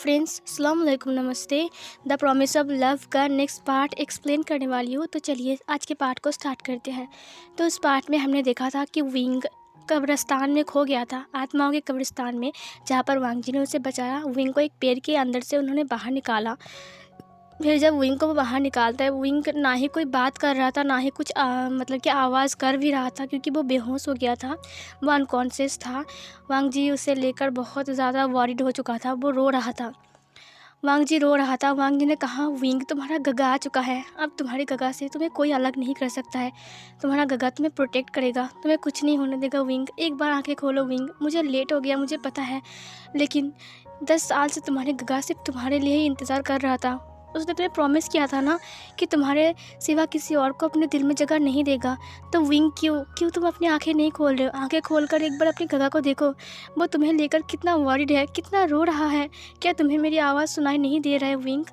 Friends, अस्सलाम वालेकुम, नमस्ते। द प्रॉमिस ऑफ लव का नेक्स्ट पार्ट एक्सप्लेन करने वाली हूँ। तो चलिए आज के पार्ट को स्टार्ट करते हैं। तो उस पार्ट में हमने देखा था कि विंग कब्रिस्तान में खो गया था, आत्माओं के कब्रिस्तान में, जहाँ पर वांग जी ने उसे बचाया। विंग को एक पेड़ के अंदर से उन्होंने बाहर निकाला। फिर जब विंग को वो बाहर निकालता है, विंग ना ही कोई बात कर रहा था, ना ही कुछ मतलब कि आवाज़ कर भी रहा था, क्योंकि वो बेहोश हो गया था, वो अनकॉन्शियस था। वांग जी उसे लेकर बहुत ज़्यादा वॉरिड हो चुका था, वो रो रहा था। वांग जी रो रहा था। वांग जी ने कहा, विंग तुम्हारा गगा आ चुका है, अब तुम्हारे गगा से तुम्हें कोई अलग नहीं कर सकता है। तुम्हारा गगा तुम्हें प्रोटेक्ट करेगा, तुम्हें कुछ नहीं होने देगा। विंग एक बार आंखें खोलो विंग, मुझे लेट हो गया, मुझे पता है, लेकिन 10 साल से तुम्हारे गगा सिर्फ तुम्हारे लिए ही इंतज़ार कर रहा था। उसने तुम्हें प्रॉमिस किया था ना कि तुम्हारे सिवा किसी और को अपने दिल में जगह नहीं देगा। तो विंग क्यों क्यों तुम अपनी आंखें नहीं खोल रहे हो? आंखें खोलकर एक बार अपनी गगा को देखो, वो तुम्हें लेकर कितना वॉरिड है, कितना रो रहा है। क्या तुम्हें मेरी आवाज़ सुनाई नहीं दे रहा है विंग?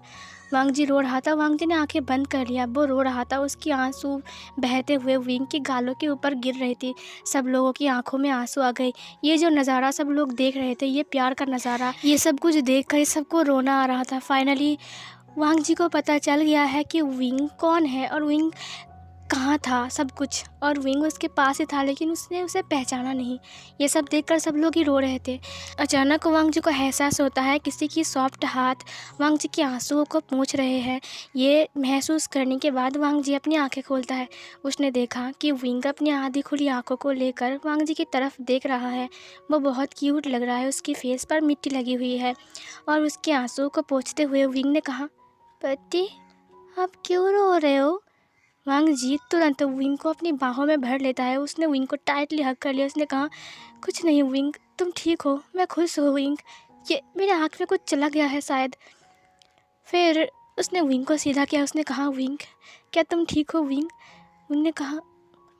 वांग जी रो रहा था। वांग जी ने आंखें बंद कर लिया, वो रो रहा था। उसकी आंसू बहते हुए विंग की गालों के ऊपर गिर रही थी। सब लोगों की आंखों में आंसू आ गए। ये जो नज़ारा सब लोग देख रहे थे, ये प्यार का नज़ारा, ये सब कुछ देख कर सबको रोना आ रहा था। फाइनली वांग जी को पता चल गया है कि विंग कौन है और विंग कहाँ था, सब कुछ। और विंग उसके पास ही था, लेकिन उसने उसे पहचाना नहीं। ये सब देखकर सब लोग ही रो रहे थे। अचानक वांग जी को एहसास होता है किसी की सॉफ्ट हाथ वांग जी के आंसुओं को पोंछ रहे हैं। ये महसूस करने के बाद वांग जी अपनी आंखें खोलता है। उसने देखा कि विंग अपनी आधी खुली आंखों को लेकर वांग जी की तरफ देख रहा है। वो बहुत क्यूट लग रहा है, उसकी फेस पर मिट्टी लगी हुई है। और उसके आंसुओं को पोंछते हुए विंग ने कहा, पति, आप क्यों रो रहे हो? वांग जी तुरंत विंग को अपनी बाहों में भर लेता है। उसने विंग को टाइटली हग कर लिया। उसने कहा, कुछ नहीं विंग, तुम ठीक हो, मैं खुश हूँ विंग, ये मेरे आँख में कुछ चला गया है शायद। फिर उसने विंग को सीधा किया। उसने कहा, विंग, क्या तुम ठीक हो विंग? विंग ने कहा,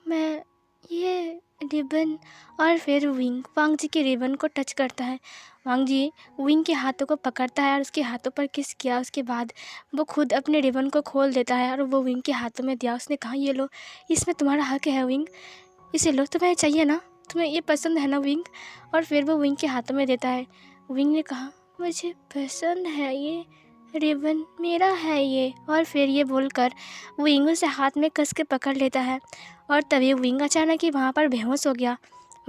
मैं ये रिबन। और फिर विंग वांग जी के रिबन को टच करता है। वांग जी विंग के हाथों को पकड़ता है और उसके हाथों पर किस किया। उसके बाद वो खुद अपने रिबन को खोल देता है और वो विंग के हाथों में दिया। उसने कहा, ये लो, इसमें तुम्हारा हक है विंग, इसे लो, तुम्हें चाहिए ना, तुम्हें ये पसंद है ना विंग? और फिर वो विंग के हाथों में देता है। विंग ने कहा, मुझे पसंद है ये रिबन, मेरा है ये। और फिर ये बोलकर विंग उसे हाथ में कस के पकड़ लेता है। और तभी विंग अचानक ही वहाँ पर बेहोश हो गया।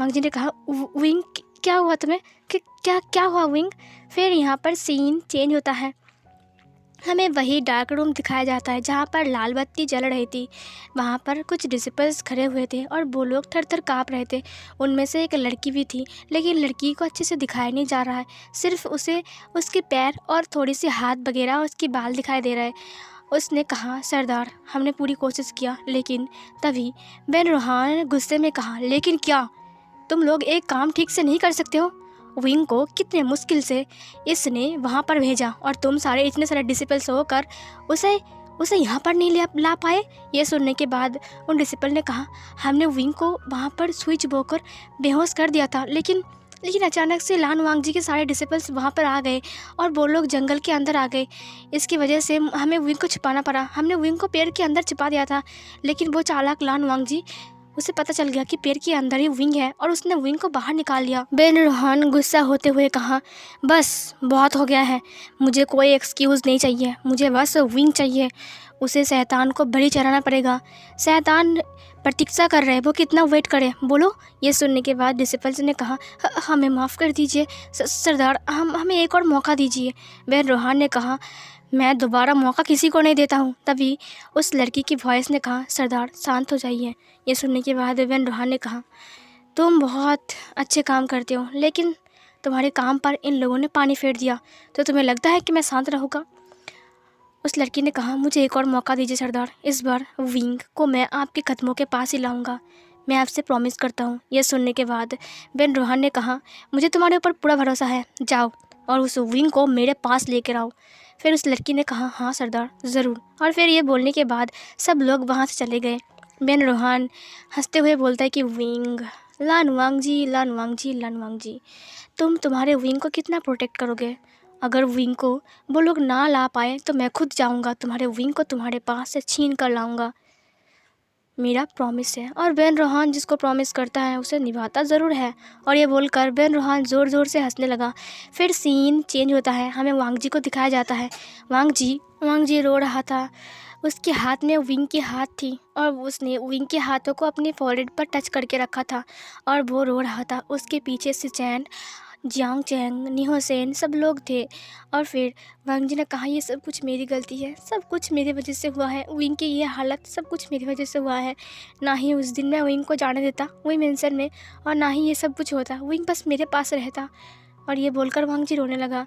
वांग जी ने कहा, विंग, क्या हुआ तुम्हें? क्या क्या हुआ विंग? फिर यहाँ पर सीन चेंज होता है। हमें वही डार्क रूम दिखाया जाता है जहाँ पर लाल बत्ती जल रही थी। वहाँ पर कुछ डिसिपल्स खड़े हुए थे और वो लोग थर थर काँप रहे थे। उनमें से एक लड़की भी थी, लेकिन लड़की को अच्छे से दिखाया नहीं जा रहा है, सिर्फ उसे उसके पैर और थोड़ी सी हाथ वगैरह और उसकी बाल दिखाई दे रहा है। उसने कहा, सरदार, हमने पूरी कोशिश किया, लेकिन तभी बेन रोहान ने गुस्से में कहा, लेकिन क्या तुम लोग एक काम ठीक से नहीं कर सकते हो? विंग को कितने मुश्किल से इसने वहाँ पर भेजा और तुम सारे इतने सारे डिसिपल्स होकर उसे उसे यहाँ पर नहीं ला पाए। ये सुनने के बाद उन डिसिपल ने कहा, हमने विंग को वहाँ पर स्विच बोकर बेहोश कर दिया था, लेकिन अचानक से लान वांग जी के सारे डिसिपल्स वहाँ पर आ गए और वो लोग जंगल के अंदर आ गए। इसकी वजह से हमें विंग को छिपाना पड़ा। हमने विंग को पेड़ के अंदर छिपा दिया था, लेकिन वो चालाक लान वांग जी, उसे पता चल गया कि पेड़ के अंदर ही विंग है और उसने विंग को बाहर निकाल लिया। बेन रोहान गुस्सा होते हुए कहा, बस बहुत हो गया है, मुझे कोई एक्सक्यूज़ नहीं चाहिए, मुझे बस विंग चाहिए। उसे शैतान को बलि चढ़ाना पड़ेगा। शैतान प्रतीक्षा कर रहे हैं, वो कितना वेट करे, बोलो। ये सुनने के बाद डिसिपल्स ने कहा, हमें माफ़ कर दीजिए सरदार, हमें एक और मौका दीजिए। बेन रोहान ने कहा, मैं दोबारा मौका किसी को नहीं देता हूँ। तभी उस लड़की की वॉइस ने कहा, सरदार शांत हो जाइए। ये सुनने के बाद बेन रोहान ने कहा, तुम बहुत अच्छे काम करते हो, लेकिन तुम्हारे काम पर इन लोगों ने पानी फेर दिया, तो तुम्हें लगता है कि मैं शांत रहूँगा? उस लड़की ने कहा, मुझे एक और मौका दीजिए सरदार, इस बार विंग को मैं आपके कदमों के पास ही लाऊंगा, मैं आपसे प्रॉमिस करता हूँ। यह सुनने के बाद बेन रोहान ने कहा, मुझे तुम्हारे ऊपर पूरा भरोसा है, जाओ और उस विंग को मेरे पास लेकर आओ। फिर उस लड़की ने कहा, हाँ सरदार, ज़रूर। और फिर ये बोलने के बाद सब लोग वहाँ से चले गए। बेन रोहान हंसते हुए बोलता है कि विंग, लान वांग जी, लान वांग जी, लान वांग जी, तुम तुम्हारे विंग को कितना प्रोटेक्ट करोगे? अगर विंग को वो लोग ना ला पाए तो मैं खुद जाऊंगा, तुम्हारे विंग को तुम्हारे पास से छीन कर लाऊंगा। मेरा प्रॉमिस है और बेन रोहान जिसको प्रॉमिस करता है उसे निभाता ज़रूर है। और ये बोलकर बेन रोहान ज़ोर ज़ोर से हंसने लगा। फिर सीन चेंज होता है, हमें वांग जी को दिखाया जाता है। वांग जी रो रहा था। उसके हाथ में विंग की हाथ थी और उसने विंग के हाथों को अपने फॉरहेड पर टच करके रखा था और वो रो रहा था। उसके पीछे से चैन, जियांग चैंग, निहो सेन सब लोग थे। और फिर वांग जी ने कहा, ये सब कुछ मेरी गलती है, सब कुछ मेरी वजह से हुआ है। विंग की ये हालत सब कुछ मेरी वजह से हुआ है। ना ही उस दिन मैं विंग को जाने देता वही मेंशन में, और ना ही ये सब कुछ होता। विंग बस मेरे पास रहता। और ये बोलकर वांग जी रोने लगा।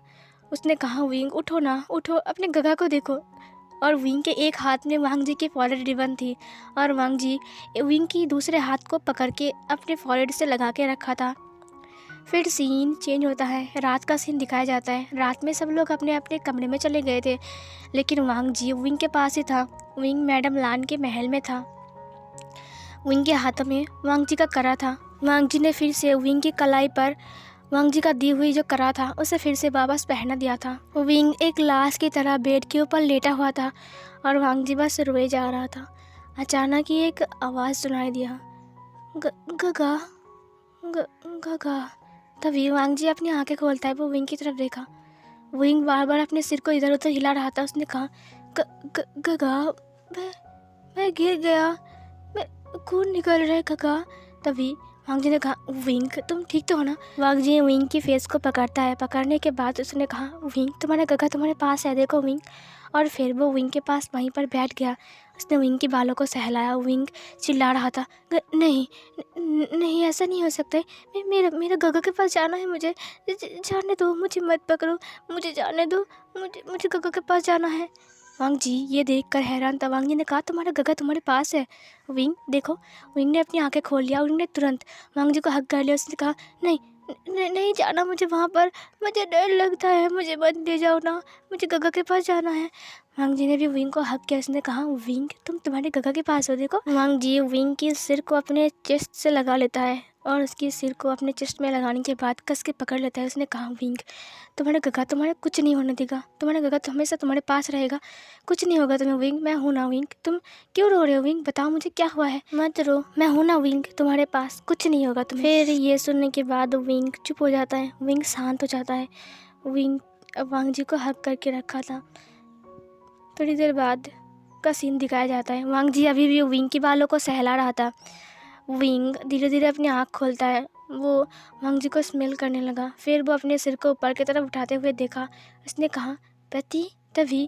उसने कहा, विंग उठो ना, उठो, अपने गगा को देखो। और विंग के एक हाथ में वांग जी की फॉरहेड रिबन थी और वांग जी विंग की दूसरे हाथ को पकड़ के अपने फॉरहेड से लगा के रखा था। फिर सीन चेंज होता है, रात का सीन दिखाया जाता है। रात में सब लोग अपने अपने कमरे में चले गए थे, लेकिन वांग जी विंग के पास ही था। विंग मैडम लान के महल में था। विंग के हाथों में वांग जी का कड़ा था। वांग जी ने फिर से विंग की कलाई पर वांग जी का दी हुई जो कड़ा था उसे फिर से वापस पहना दिया था। विंग एक लाश की तरह बेड के ऊपर लेटा हुआ था और वांग जी बस रोए जा रहा था। अचानक ही एक आवाज़ सुनाई दिया, गगा गगा। तभी वांग जी अपनी आंखें खोलता है। वो विंग की तरफ देखा। विंग बार बार अपने सिर को इधर उधर हिला रहा था। उसने कहा, गगा, मैं गिर गया, मैं खून निकल रहा है गगा। तभी वांग जी ने कहा, विंग तुम ठीक तो हो ना। वांग जी विंग की फेस को पकड़ता है। पकड़ने के बाद उसने कहा, विंग तुम्हारा गगा तुम्हारे पास है, देखो विंग। और फिर वो विंग के पास वहीं पर बैठ गया। उसने विंग के बालों को सहलाया। विंग चिल्ला रहा था, नहीं नहीं, ऐसा नहीं हो सकता है, मेरा गगा के पास जाना है, मुझे जाने दो, मुझे मत पकड़ो, मुझे जाने दो, मुझे गगा के पास जाना है। वांग जी ये देखकर हैरान था। वांग जी ने कहा, तुम्हारा गगा तुम्हारे पास है। विंग देखो। विंग ने अपनी आंखें खोल लिया। विंग ने तुरंत वांग जी को हक कर लिया। उसने कहा, नहीं जाना मुझे वहाँ पर, मुझे डर लगता है, मुझे मत ले जाओ ना, मुझे गगा के पास जाना है। वांग जी ने भी विंग को हक किया। उसने कहा, विंग तुम तुम्हारे गगा के पास हो, देखो। वांग जी विंग के सिर को अपने चेस्ट से लगा लेता है और उसके सिर को अपने चेस्ट में लगाने के बाद कस के पकड़ लेता है। उसने कहा, विंग तुम्हारा गगा तुम्हारे कुछ नहीं होने देगा, तुम्हारा गगा तो हमेशा तुम्हारे पास रहेगा, कुछ नहीं होगा तुम्हें विंग, मैं हूँ ना विंग। तुम क्यों रो रहे हो विंग, बताओ मुझे क्या हुआ है। मत रो, मैं हूँ ना विंग, तुम्हारे पास कुछ नहीं होगा तुम्हें। फिर ये सुनने के बाद विंग चुप हो जाता है। विंग शांत हो जाता है। विंग वांग जी को हक करके रखा था। थोड़ी देर बाद का सीन दिखाया जाता है। वांग जी अभी भी विंग के बालों को सहला रहा था। विंग धीरे धीरे अपनी आँख खोलता है। वो वांग जी को स्मेल करने लगा। फिर वो अपने सिर को ऊपर की तरफ उठाते हुए देखा। उसने कहा, पति। तभी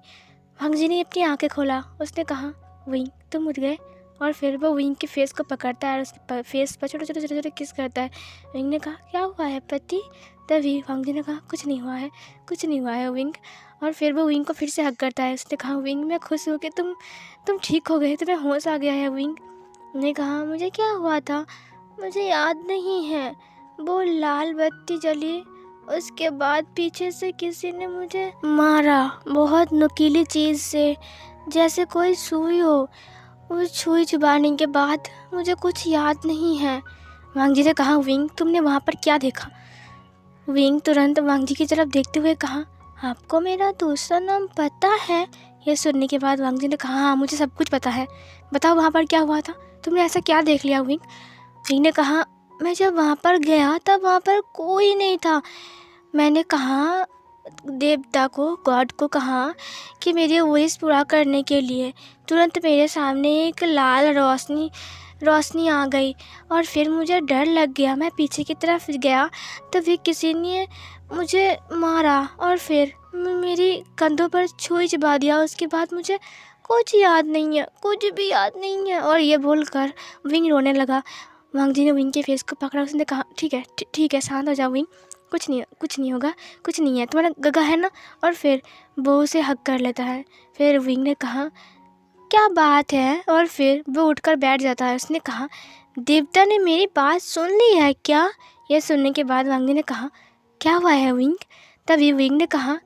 वांग जी ने अपनी आंखें खोला। उसने कहा, विंग तुम उठ गए। और फिर वो विंग के फेस को पकड़ता है और उसके फेस पर छोटे छोटे छोटे छोटे किस करता है। विंग ने कहा, क्या हुआ है पति। तभी वांग जी ने कहा, कुछ नहीं हुआ है, कुछ नहीं हुआ है विंग। और फिर वो विंग को फिर से हक करता है। उसने कहा, विंग मैं खुश हूँ कि तुम ठीक हो गए, तुम्हें होश आ गया है विंग। ने कहा, मुझे क्या हुआ था मुझे याद नहीं है। वो लाल बत्ती जली, उसके बाद पीछे से किसी ने मुझे मारा, बहुत नुकीली चीज़ से, जैसे कोई सुई हो। उस सुई चुभाने के बाद मुझे कुछ याद नहीं है। वांग जी ने कहा, विंग तुमने वहाँ पर क्या देखा। विंग तुरंत वांग जी की तरफ देखते हुए कहा, आपको मेरा दूसरा नाम पता है। यह सुनने के बाद वांग जी ने कहा, हाँ मुझे सब कुछ पता है, बताओ वहाँ पर क्या हुआ था, तुमने ऐसा क्या देख लिया। विंग ने कहा, मैं जब वहाँ पर गया तब वहाँ पर कोई नहीं था। मैंने कहा देवता को, गॉड को कहा कि मेरी विश पूरा करने के लिए। तुरंत मेरे सामने एक लाल रोशनी आ गई और फिर मुझे डर लग गया। मैं पीछे की तरफ गया तभी किसी ने मुझे मारा और फिर मेरी कंधों पर छुई चबा दिया। उसके बाद मुझे कुछ याद नहीं है, कुछ भी याद नहीं है। और ये बोलकर विंग रोने लगा। वांग जी ने विंग के फेस को पकड़ा। उसने कहा, ठीक है शांत हो जाओ विंग, कुछ नहीं होगा, कुछ नहीं है, तुम्हारा गगा है ना। और फिर वो उसे हक कर लेता है। फिर विंग ने कहा, क्या बात है। और फिर वो उठकर बैठ जाता है। उसने कहा, देवता ने मेरी बात सुन ली है क्या। यह सुनने के बाद वांग जी ने कहा, क्या हुआ है विंग। तभी विंग ने कहा,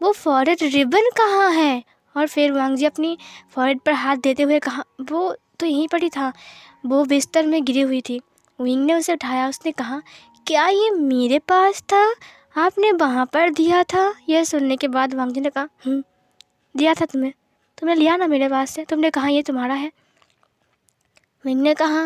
वो फॉरहेड रिबन कहाँ है। और फिर वांग जी अपनी फॉरहेड पर हाथ देते हुए कहा, वो तो यहीं पर ही था, वो बिस्तर में गिरी हुई थी। विंग ने उसे उठाया। उसने कहा, क्या ये मेरे पास था, आपने वहाँ पर दिया था। यह सुनने के बाद वांग जी ने कहा, दिया था तुमने लिया ना मेरे पास से, तुमने कहा ये तुम्हारा है। विंग ने कहा,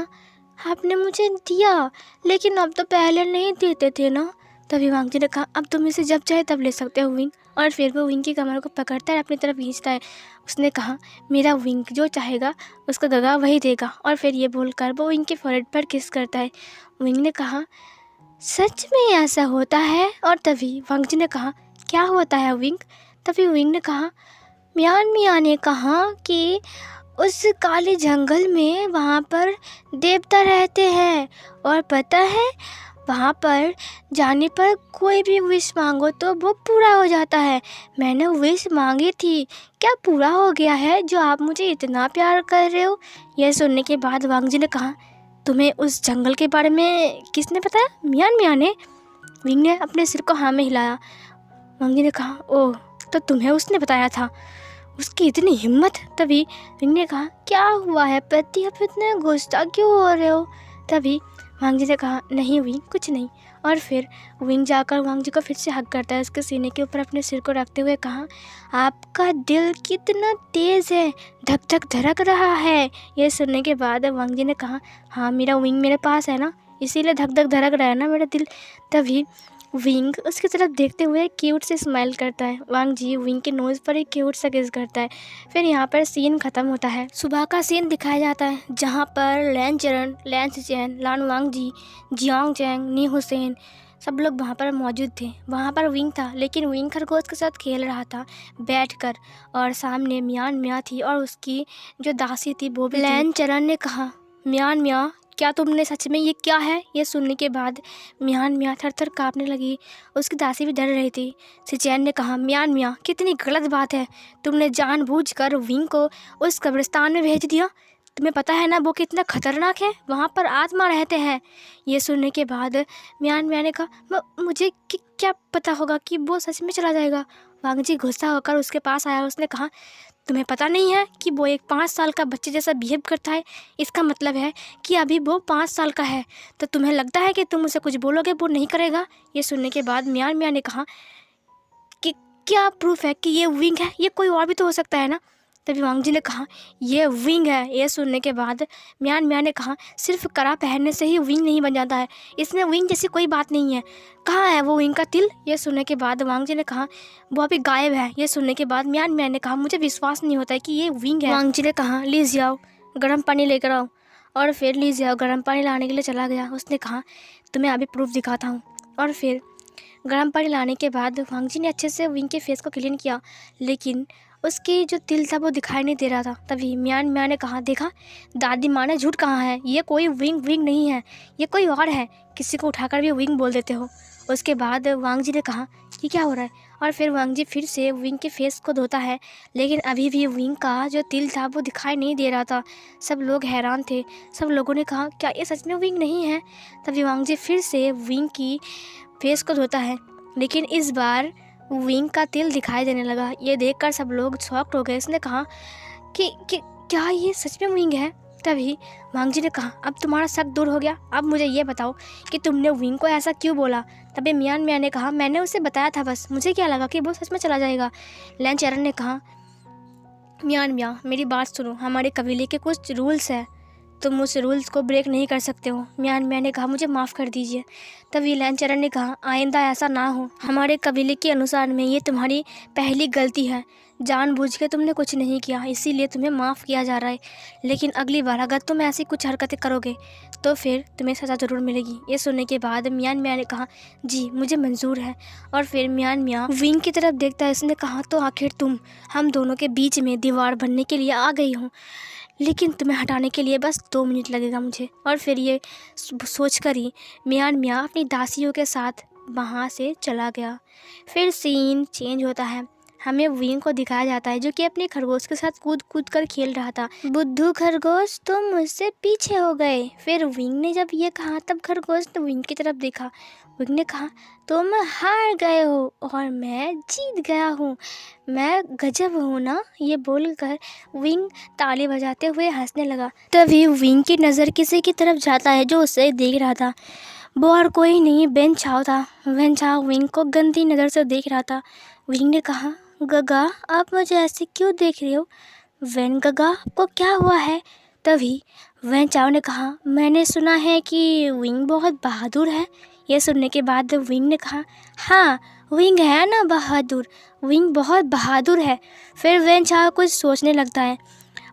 आपने मुझे दिया, लेकिन अब तो पहले नहीं देते थे ना। तभी वांग जी ने कहा, अब तुम इसे जब चाहे तब ले सकते हो विंग। और फिर वो विंग की कमर को पकड़ता है, अपनी तरफ खींचता है। उसने कहा, मेरा विंग जो चाहेगा उसको गगा वही देगा। और फिर ये बोलकर वो विंग के फोrehead पर किस करता है। विंग ने कहा, सच में ऐसा होता है? और तभी वांग जी ने कहा, क्या होता है विंग? तभी विंग ने कहा, मियान मियाँ ने कहा कि उस काले जंगल में वहाँ पर देवता रहते हैं, और पता है वहाँ पर जाने पर कोई भी विश मांगो तो वो पूरा हो जाता है। मैंने विश मांगी थी, क्या पूरा हो गया है जो आप मुझे इतना प्यार कर रहे हो? यह सुनने के बाद वांग जी ने कहा, तुम्हें उस जंगल के बारे में किसने बताया? मियान मियाँ ने। विंग ने अपने सिर को हाँ में हिलाया। वांग जी ने कहा, ओह, तो तुम्हें उसने बताया था? उसकी इतनी हिम्मत। तभी विंग ने कहा, क्या हुआ है पति, आप इतने गुस्सा क्यों हो रहे हो? तभी वांग जी ने कहा, नहीं विंग, कुछ नहीं। और फिर विंग जाकर वांग जी को फिर से हक करता है, उसके सीने के ऊपर अपने सिर को रखते हुए कहा, आपका दिल कितना तेज़ है, धक धक धड़क रहा है। यह सुनने के बाद वांग जी ने कहा, हाँ, मेरा विंग मेरे पास है ना, इसीलिए धक धक धड़क रहा है ना मेरा दिल। तभी विंग उसकी तरफ देखते हुए क्यूट से स्माइल करता है। वांग जी विंग के नोज़ पर एक क्यूट सा किस करता है। फिर यहाँ पर सीन ख़त्म होता है। सुबह का सीन दिखाया जाता है, जहाँ पर लैन चरण, लैन सिचेन, लान वांग जी, जियांग चैंग, नी हुसैन सब लोग वहाँ पर मौजूद थे। वहाँ पर विंग था, लेकिन विंग खरगोश के साथ खेल रहा था बैठकर, और सामने मियान मियाँ थी और उसकी जो दासी थी वो भी। लैन चरण ने कहा, मियान मियाँ, क्या तुमने सच में ये क्या है? ये सुनने के बाद मियान मियाँ थर थर काँपने लगी। उसकी दासी भी डर रही थी। सिचैन ने कहा, मियान मियाँ, कितनी गलत बात है, तुमने जानबूझकर विंग को उस कब्रिस्तान में भेज दिया। तुम्हें पता है ना वो कितना खतरनाक है, वहाँ पर आत्मा रहते हैं। ये सुनने के बाद मियान मियाँ ने कहा, मुझे क्या पता होगा कि वो सच में चला जाएगा। वांग जी गुस्सा होकर उसके पास आया। उसने कहा, तुम्हें पता नहीं है कि वो एक 5 साल का बच्चे जैसा बिहेव करता है? इसका मतलब है कि अभी वो 5 साल का है, तो तुम्हें लगता है कि तुम उसे कुछ बोलोगे वो नहीं करेगा? ये सुनने के बाद मियान मियाँ ने कहा कि क्या प्रूफ है कि ये विंग है? ये कोई और भी तो हो सकता है ना। तभी वांग जी ने कहा, ये विंग है। ये सुनने के बाद मियान मियाँ ने कहा, सिर्फ कड़ा पहनने से ही विंग नहीं बन जाता है, इसमें विंग जैसी कोई बात नहीं है। कहाँ है वो विंग का तिल? ये सुनने के बाद वांग जी ने कहा, वो अभी गायब है। ये सुनने के बाद मियान मियाँ ने कहा, मुझे विश्वास नहीं होता है कि ये विंग है। वांग जी ने कहा, लीजिए आओ, गर्म पानी लेकर आओ। और फिर लीजिए आओ, गर्म पानी लाने के लिए चला गया। उसने कहा, तुम्हें अभी प्रूफ दिखाता हूँ। और फिर गर्म पानी लाने के बाद वांग जी ने अच्छे से विंग के फेस को क्लीन किया, लेकिन उसकी जो तिल था वो दिखाई नहीं दे रहा था। तभी मियान मियाँ ने कहा, देखा, दादी माँ ने झूठ कहा है, ये कोई विंग नहीं है, ये कोई और है, किसी को उठाकर भी विंग बोल देते हो। उसके बाद वांग जी ने कहा कि क्या हो रहा है। और फिर वांग जी फिर से विंग के फेस को धोता है, लेकिन अभी भी विंग का जो तिल था वो दिखाई नहीं दे रहा था। सब लोग हैरान थे। सब लोगों ने कहा, क्या ये सच में विंग नहीं है? तभी वांग जी फिर से विंग की फेस को धोता है, लेकिन इस बार विंग का तिल दिखाई देने लगा। ये देखकर सब लोग शॉक्ड हो गए। उसने कहा कि क्या ये सच में विंग है? तभी वांग जी ने कहा, अब तुम्हारा शक दूर हो गया, अब मुझे ये बताओ कि तुमने विंग को ऐसा क्यों बोला? तभी मियान मियाँ ने कहा, मैंने उसे बताया था बस, मुझे क्या लगा कि वो सच में चला जाएगा। लैन चरण ने कहा, मियान मियाँ, मेरी बात सुनो, हमारे कबीले के कुछ रूल्स हैं, तुम उस रूल्स को ब्रेक नहीं कर सकते हो। मियान मियाँ ने कहा, मुझे माफ़ कर दीजिए। तभी लैन चरण ने कहा, आइंदा ऐसा ना हो, हमारे कबीले के अनुसार में ये तुम्हारी पहली गलती है, जानबूझ के तुमने कुछ नहीं किया, इसीलिए तुम्हें माफ़ किया जा रहा है, लेकिन अगली बार अगर तुम ऐसी कुछ हरकतें करोगे तो फिर तुम्हें सज़ा ज़रूर मिलेगी। ये सुनने के बाद मियान मियाँ ने कहा, जी मुझे मंजूर है। और फिर मियान मियाँ विंग की तरफ देखता है। उसने कहा, तो आखिर तुम हम दोनों के बीच में दीवार बनने के लिए आ गई हो, लेकिन तुम्हें हटाने के लिए बस 2 मिनट लगेगा मुझे। और फिर ये सोचकर ही मियान मियाँ अपनी दासियों के साथ वहाँ से चला गया। फिर सीन चेंज होता है, हमें विंग को दिखाया जाता है जो कि अपने खरगोश के साथ कूद कूद कर खेल रहा था। बुद्धू खरगोश, तुम मुझसे पीछे हो गए। फिर विंग ने जब ये कहा तब खरगोश ने विंग की तरफ देखा। विंग ने कहा, तुम हार गए हो और मैं जीत गया हूँ, मैं गजब हूँ ना। ये बोलकर विंग ताली बजाते हुए हंसने लगा। तभी विंग की नज़र किसी की तरफ जाता है जो उसे देख रहा था। वो और कोई नहीं, वेन चाओ था। वेन चाओ विंग को गंदी नज़र से देख रहा था। विंग ने कहा, गगा, आप मुझे ऐसे क्यों देख रहे हो? वेन गगा, आपको क्या हुआ है? तभी वैन चाओ ने कहा, मैंने सुना है कि विंग बहुत बहादुर है। यह सुनने के बाद विंग ने कहा, हाँ विंग है ना बहादुर, विंग बहुत बहादुर है। फिर वैन चाओ कुछ सोचने लगता है।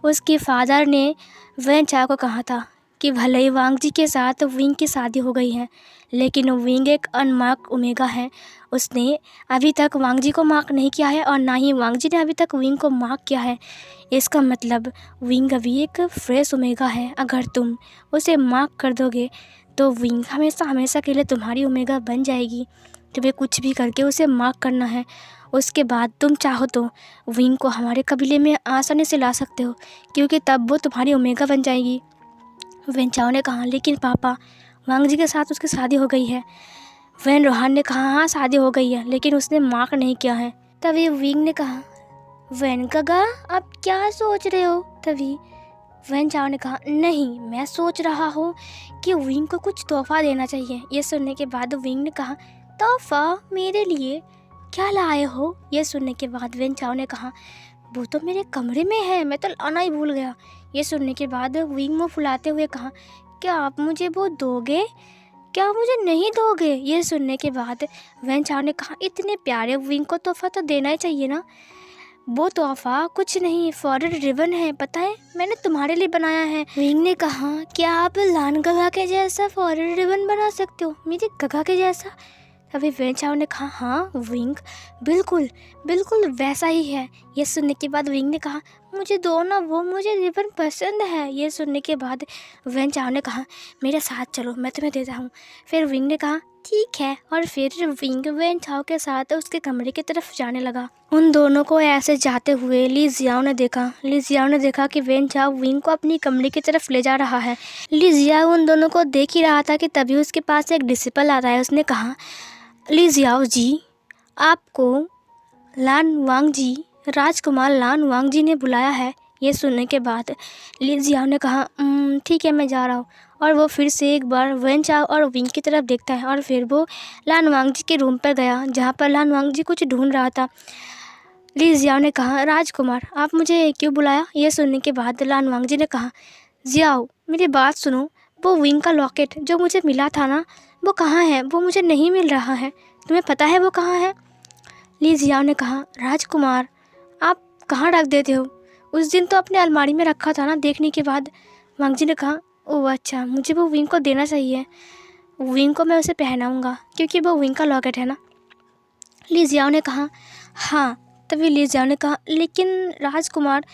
उसके फादर ने वैन चाओ को कहा था कि भले ही वांग जी के साथ विंग की शादी हो गई है, लेकिन विंग एक अनमार्क ओमेगा है। उसने अभी तक वांग जी को मार्क नहीं किया है और ना ही वांग जी ने अभी तक विंग को मार्क किया है। इसका मतलब विंग अभी एक फ्रेश ओमेगा है। अगर तुम उसे मार्क कर दोगे तो विंग हमेशा हमेशा के लिए तुम्हारी ओमेगा बन जाएगी। तुम्हें कुछ भी करके उसे मार्क करना है। उसके बाद तुम चाहो तो विंग को हमारे कबीले में आसानी से ला सकते हो, क्योंकि तब वो तुम्हारी ओमेगा बन जाएगी। वैन चाओ ने कहा, लेकिन पापा वांग जी के साथ उसकी शादी हो गई है। वैन रोहान ने कहा, हाँ शादी हो गई है, लेकिन उसने मार्क नहीं किया है। तभी विंग ने कहा, वैन काका आप क्या सोच रहे हो? तभी वैन चाओ ने कहा, नहीं मैं सोच रहा हूँ कि विंग को कुछ तोहफा देना चाहिए। ये सुनने के बाद विंग ने कहा, तोहफा मेरे लिए? क्या लाए हो? ये सुनने के बाद वैन चाओ ने कहा, वो तो मेरे कमरे में है, मैं तो लाना ही भूल गया। ये सुनने के बाद विंग मुँह फुलाते हुए कहा, क्या आप मुझे वो दोगे? क्या मुझे नहीं दोगे? ये सुनने के बाद वैन चाओ ने कहा, इतने प्यारे विंग को तोहफा तो देना ही चाहिए ना। वो तोहफा कुछ नहीं, फॉरेन रिबन है, पता है मैंने तुम्हारे लिए बनाया है। विंग ने कहा, क्या आप लान गगा के जैसा फॉरेन रिबन बना सकते हो, मेरे गगा के जैसा? तभी वैन चाओ ने कहा, हाँ विंग बिल्कुल बिल्कुल वैसा ही है। ये सुनने के बाद विंग ने कहा, मुझे दो ना, वो मुझे रिबन पसंद है। ये सुनने के बाद वैन चाओ ने कहा, मेरे साथ चलो मैं तुम्हें देता हूँ। फिर विंग ने कहा, ठीक है। और फिर विंग वैन चाओ के साथ उसके कमरे की तरफ जाने लगा। उन दोनों को ऐसे जाते हुए ली जियाओ ने देखा कि वैन चाओ विंग को अपनी कमरे की तरफ ले जा रहा है। ली जियाओ उन दोनों को देख ही रहा था कि तभी उसके पास एक डिसिपल आता है। उसने कहा, ली जियाओ जी, आपको लान वांग जी, राजकुमार लान वांग जी ने बुलाया है। ये सुनने के बाद ली जियाओ ने कहा, ठीक है मैं जा रहा हूँ। और वो फिर से एक बार वैन चाओ और विंग की तरफ देखता है और फिर वो लान वांग जी के रूम पर गया, जहाँ पर लान वांग जी कुछ ढूंढ रहा था। ली जियाओ ने कहा, राजकुमार आप मुझे क्यों बुलाया? ये सुनने के बाद लान वांग जी ने कहा, जियाओ मेरी बात सुनो, वो विंग का लॉकेट जो मुझे मिला था ना, वो कहाँ है? वो मुझे नहीं मिल रहा है, तुम्हें पता है वो कहाँ है? ली जियाओ ने कहा, राजकुमार आप कहाँ रख देते हो? उस दिन तो अपने अलमारी में रखा था ना। देखने के बाद वांग जी ने कहा, ओह अच्छा, मुझे वो विंग को देना चाहिए, विंग को मैं उसे पहनाऊँगा क्योंकि वो विंग का लॉकेट है ना। ली जियाओ ने कहा, हाँ। तभी ली जियाओ ने कहा, लेकिन राजकुमार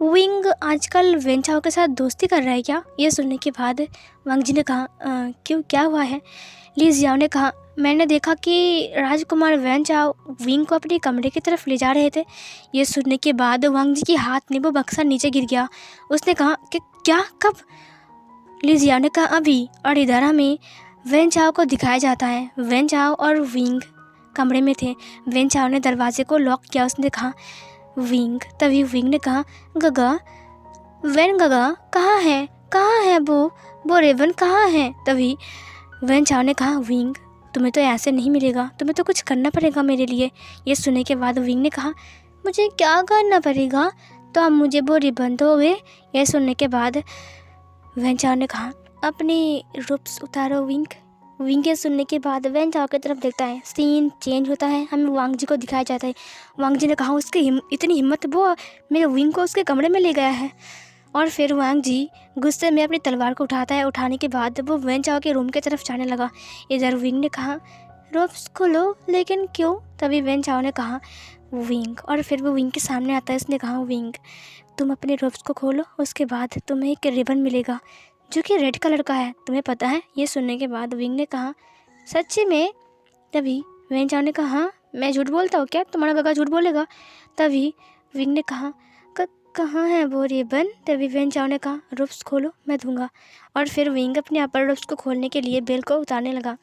विंग आजकल वैन चाओ के साथ दोस्ती कर रहा है क्या? ये सुनने के बाद वांग जी ने कहा, क्यों क्या हुआ है? ली जियाओ ने कहा, मैंने देखा कि राजकुमार वैन चाओ विंग को अपने कमरे की तरफ ले जा रहे थे। ये सुनने के बाद वांग जी के हाथ में वो बक्सा नीचे गिर गया। उसने कहा कि क्या, कब? ली जियाओ ने कहा, अभी। और इधर हमें वैन चाओ को दिखाया जाता है। वैन चाओ और विंग कमरे में थे। वैन चाओ ने दरवाजे को लॉक किया। उसने कहा, विंग। तभी विंग ने कहा, गगा, वैन गगा कहाँ है वो रेवन कहाँ है? तभी वैन चाओ ने कहा, विंग तुम्हें तो ऐसे नहीं मिलेगा, तुम्हें तो कुछ करना पड़ेगा मेरे लिए। ये सुनने के बाद विंग ने कहा, मुझे क्या करना पड़ेगा? तो अब मुझे वो रिबन दोगे? यह सुनने के बाद वैन चाओ ने कहा, अपनी रूप्स उतारो विंग। विंग के सुनने के बाद वैन चाओ की तरफ देखता है। सीन चेंज होता है, हमें वांग जी को दिखाया जाता है। वांग जी ने कहा, उसकी इतनी हिम्मत, वो मेरे विंग को उसके कमरे में ले गया है। और फिर वांग जी गुस्से में अपनी तलवार को उठाता है। उठाने के बाद वो वैन चाओ के रूम की तरफ जाने लगा। इधर विंग ने कहा, रोप्स खोलो, लेकिन क्यों? तभी वैन चाओ ने कहा, विंग। और फिर वो विंग के सामने आता है। उसने कहा, विंग तुम अपने रोप्स को खोलो, उसके बाद तुम्हें एक रिबन मिलेगा जो कि रेड कलर का है, तुम्हें पता है? ये सुनने के बाद विंग ने कहा, सच्ची में? तभी वैन चाओ ने कहा, हाँ मैं झूठ बोलता हूँ क्या? तुम्हारा गगा झूठ बोलेगा? तभी विंग ने कहा, कहाँ है वो रिबन? तभी वैन चाओ ने कहा, रूप्स खोलो मैं दूंगा। और फिर विंग अपने अपर रूप्स को खोलने के लिए बेल को उतारने लगा।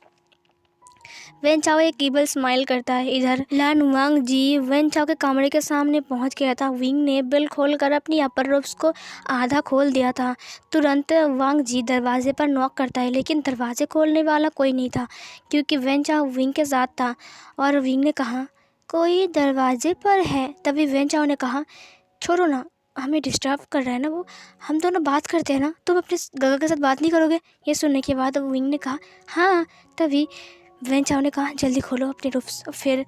वैन चाओ एक ईबल स्माइल करता है। इधर लान वांग जी वैन चाओ के कमरे के सामने पहुंच गया था। विंग ने बेल खोलकर अपनी अपर रूप्स को आधा खोल दिया था। तुरंत वांग जी दरवाजे पर नॉक करता है, लेकिन दरवाजे खोलने वाला कोई नहीं था, क्योंकि वैन चाओ विंग के साथ था। और विंग ने कहा, कोई दरवाजे पर है। तभी वैन चाओ ने कहा, छोड़ो ना, हमें डिस्टर्ब कर रहा है ना वो, हम दोनों बात करते हैं ना, तुम अपने गगा के साथ बात नहीं करोगे? ये सुनने के बाद विंग ने कहा हाँ। तभी वेन चाओ ने कहा जल्दी खोलो अपने रूफ्स। फिर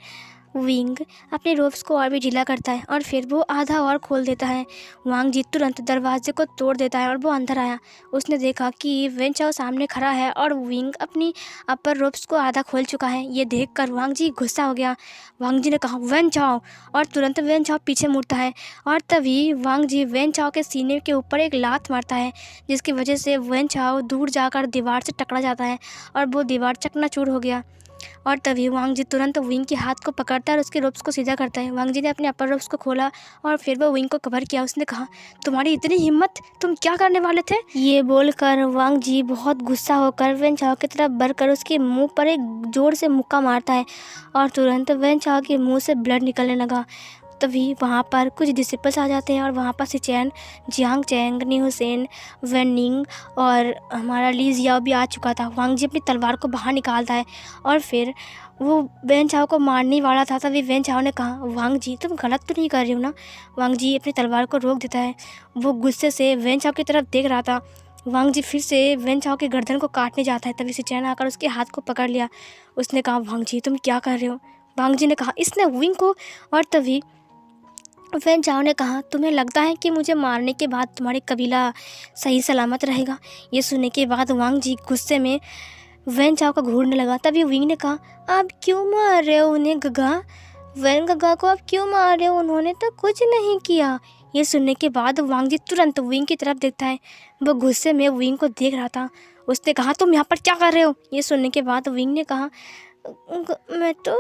विंग अपने रोप्स को और भी ढीला करता है और फिर वो आधा और खोल देता है। वांग जी तुरंत दरवाजे को तोड़ देता है और वो अंदर आया। उसने देखा कि वेन चाओ सामने खड़ा है और विंग अपनी अपर रोप्स को आधा खोल चुका है। ये देखकर वांग जी गुस्सा हो गया। वांग जी ने कहा वेन चाओ, और तुरंत वेन चाओ पीछे मुड़ता है और तभी वांग जी वेन चाओ के सीने के ऊपर एक लात मारता है, जिसकी वजह से वेन चाओ दूर जाकर दीवार से टकरा जाता है और वो दीवार चकनाचूर हो गया। और तभी वांग जी तुरंत विंग के हाथ को पकड़ता है और उसके रोप्स को सीधा करता है। वांग जी ने अपने अपर रोप्स को खोला और फिर वो विंग को कवर किया। उसने कहा तुम्हारी इतनी हिम्मत, तुम क्या करने वाले थे? ये बोलकर वांग जी बहुत गुस्सा होकर वेन चाओ की तरफ बढ़कर उसके मुंह पर एक जोर से मुक्का मारता है और तुरंत वेन चाओ के मुंह से ब्लड निकलने लगा। तभी वहाँ पर कुछ डिसिपल्स आ जाते हैं और वहाँ पर Sichuan, Jiang Chang, Ni Hussain, Wen Ning और हमारा ली जियाओ भी आ चुका था। वांग जी अपनी तलवार को बाहर निकालता है और फिर वो वेन चाओ को मारने वाला था। तभी वेन चाओ ने कहा वांग जी तुम गलत तो नहीं कर रही हो ना? वांग जी अपनी तलवार को रोक देता है। वो गुस्से से वेन चाओ की तरफ देख रहा था। वांग जी फिर से वेन चाओ के गर्दन को काटने जाता है। तभी सिचैन आकर उसके हाथ को पकड़ लिया। उसने कहा वांग जी तुम क्या कर रहे हो? वांग जी ने कहा इसने विंग को। और तभी वेन चाओ ने कहा तुम्हें लगता है कि मुझे मारने के बाद तुम्हारी कबीला सही सलामत रहेगा? ये सुनने के बाद वांग जी गुस्से में वेन चाओ को घूरने लगा। तभी विंग ने कहा आप क्यों मार रहे हो उन्हें गगा? वेन गगा को आप क्यों मार रहे हो? उन्होंने तो कुछ नहीं किया। ये सुनने के बाद वांग जी तुरंत विंग की तरफ देखता है। वो गुस्से में विंग को देख रहा था। उसने कहा तुम यहाँ पर क्या कर रहे हो? ये सुनने के बाद विंग ने कहा मैं तो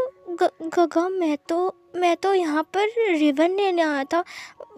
गगा मैं तो यहाँ पर रिबन लेने आया था।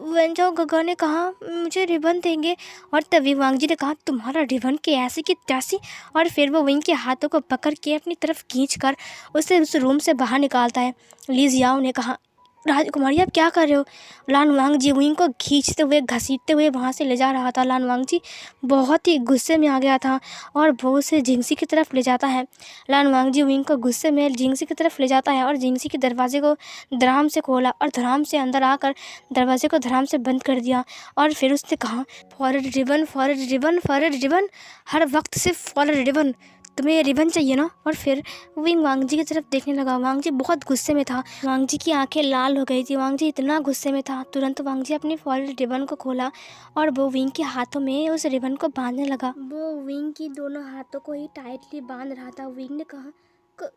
वेन चाओ गगा ने कहा मुझे रिबन देंगे। और तभी वांग जी ने कहा तुम्हारा रिबन की ऐसी की तैसी। और फिर वो विंग के हाथों को पकड़ के अपनी तरफ खींचकर उसे उस रूम से बाहर निकालता है। ली जियाओ ने कहा राजकुमारी आप क्या कर रहे हो? लान वांग जी विंग को खींचते हुए घसीटते हुए वहाँ से ले जा रहा था। लान वांग जी बहुत ही गुस्से में आ गया था और वो उसे जिंगसी की तरफ ले जाता है। लान वांग जी विंग को गुस्से में जिंगसी की तरफ ले जाता है और जिंगसी के दरवाजे को धड़ाम से खोला और धड़ाम से अंदर आकर दरवाजे को धड़ाम से बंद कर दिया। और फिर उसने कहा फॉरेड रिबन फॉरेड रिबन फॉरेड रिबन, हर वक्त सिर्फ फॉरेड रिबन, तुम्हें रिबन चाहिए ना? और फिर विंग वांग जी की तरफ देखने लगा। वांग जी बहुत गुस्से में था। वांग जी की आंखें लाल हो गई थी। वांग जी इतना गुस्से में था। तुरंत वांग जी अपनी फॉरेड रिबन को खोला और वो विंग के हाथों में उस रिबन को बांधने लगा। वो विंग की दोनों हाथों को ही टाइटली बांध रहा था। विंग ने कहा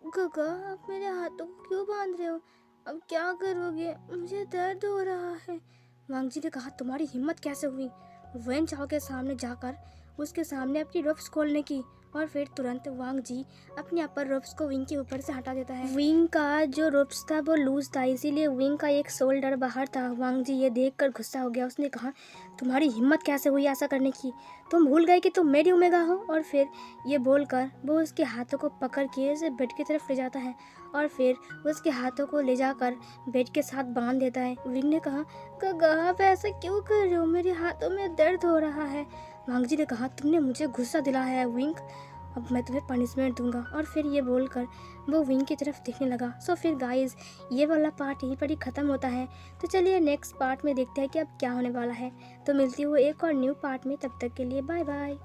गगा आप मेरे हाथों को क्यों बांध रहे हो? अब क्या करोगे? मुझे दर्द हो रहा है। वांग जी ने कहा तुम्हारी हिम्मत कैसे हुई वेन चाओ के सामने जाकर उसके सामने अपनी रोप्स खोलने की? और फिर तुरंत वांग जी अपने अपर रोप्स को विंग के ऊपर से हटा देता है। विंग का जो रोप्स था वो लूज था, इसीलिए विंग का एक शोल्डर बाहर था। वांग जी ये देखकर गुस्सा हो गया। उसने कहा तुम्हारी हिम्मत कैसे हुई ऐसा करने की? तुम भूल गए कि तुम मेरी ओमेगा हो? और फिर ये बोलकर वो उसके हाथों को पकड़ के उसे बेड की तरफ ले जाता है और फिर उसके हाथों को ले जाकर बेड के साथ बांध देता है। विंग ने कहा गगा आप ऐसा क्यों कर रहे हो? मेरे हाथों में दर्द हो रहा है। वांग जी ने कहा तुमने मुझे गुस्सा दिलाया है विंग, अब मैं तुम्हें पनिशमेंट दूंगा। और फिर ये बोलकर वो विंग की तरफ देखने लगा। सो फिर गाइस ये वाला पार्ट यहीं पर ही ख़त्म होता है। तो चलिए नेक्स्ट पार्ट में देखते हैं कि अब क्या होने वाला है। तो मिलती हूँ एक और न्यू पार्ट में, तब तक के लिए बाय बाय।